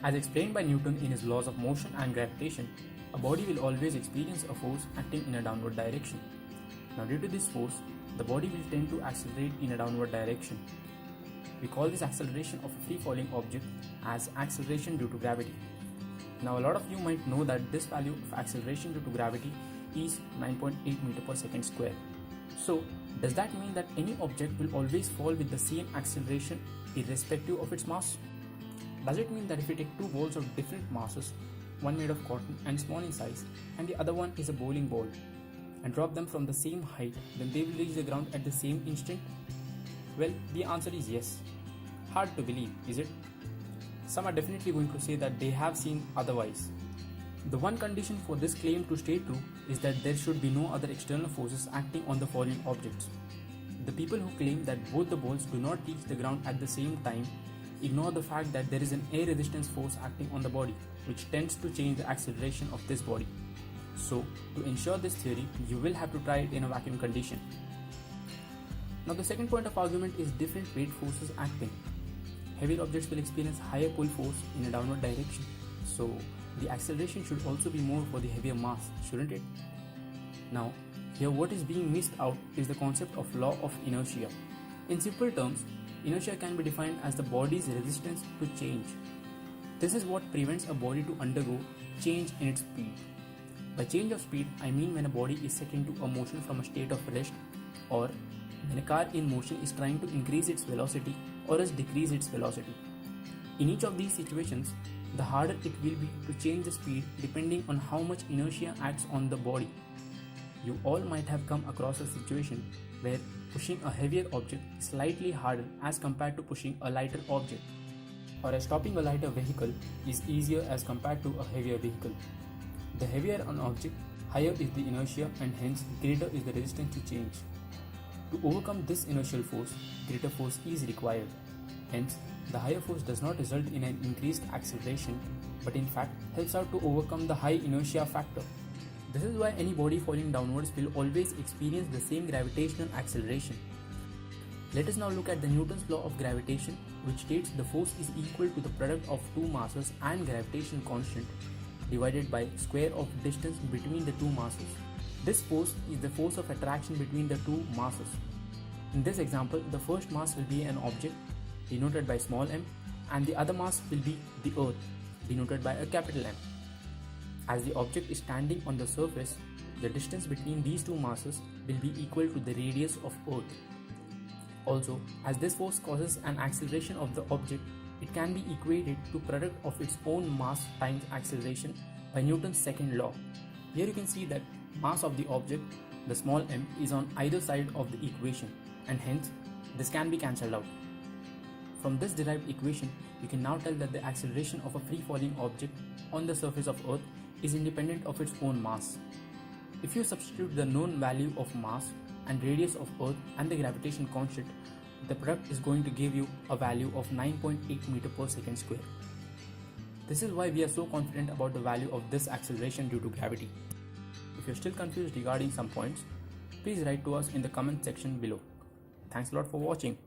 As explained by Newton in his laws of motion and gravitation, a body will always experience a force acting in a downward direction. Now, due to this force, the body will tend to accelerate in a downward direction. We call this acceleration of a free-falling object as acceleration due to gravity. Now, a lot of you might know that this value of acceleration due to gravity is 9.8 meter per second square. So, does that mean that any object will always fall with the same acceleration irrespective of its mass? Does it mean that if we take two balls of different masses, one made of cotton and small in size, and the other one is a bowling ball, and drop them from the same height, then they will reach the ground at the same instant? Well, the answer is yes. Hard to believe, is it? Some are definitely going to say that they have seen otherwise. The one condition for this claim to stay true is that there should be no other external forces acting on the falling objects. The people who claim that both the balls do not reach the ground at the same time ignore the fact that there is an air resistance force acting on the body, which tends to change the acceleration of this body. So, to ensure this theory, you will have to try it in a vacuum condition. Now, the second point of argument is different weight forces acting. Heavier objects will experience higher pull force in a downward direction, so the acceleration should also be more for the heavier mass, shouldn't it? Now, here what is being missed out is the concept of law of inertia. In simple terms, inertia can be defined as the body's resistance to change. This is what prevents a body to undergo change in its speed. By change of speed, I mean when a body is set into a motion from a state of rest, or when a car in motion is trying to increase its velocity or else decrease its velocity. In each of these situations, the harder it will be to change the speed depending on how much inertia acts on the body. You all might have come across a situation where pushing a heavier object is slightly harder as compared to pushing a lighter object, or as stopping a lighter vehicle is easier as compared to a heavier vehicle. The heavier an object, higher is the inertia and hence greater is the resistance to change. To overcome this inertial force, greater force is required. Hence, the higher force does not result in an increased acceleration, but in fact helps out to overcome the high inertia factor. This is why any body falling downwards will always experience the same gravitational acceleration. Let us now look at the Newton's law of gravitation, which states the force is equal to the product of two masses and gravitation constant divided by square of distance between the two masses. This force is the force of attraction between the two masses. In this example, the first mass will be an object denoted by small m, and the other mass will be the earth denoted by a capital M. As the object is standing on the surface, the distance between these two masses will be equal to the radius of earth. Also, as this force causes an acceleration of the object, it can be equated to product of its own mass times acceleration by Newton's second law. Here you can see that mass of the object, the small m, is on either side of the equation, and hence this can be cancelled out. From this derived equation, you can now tell that the acceleration of a free-falling object on the surface of Earth is independent of its own mass. If you substitute the known value of mass and radius of Earth and the gravitation constant, the product is going to give you a value of 9.8 meter per second square. This is why we are so confident about the value of this acceleration due to gravity. If you're still confused regarding some points, please write to us in the comment section below. Thanks a lot for watching.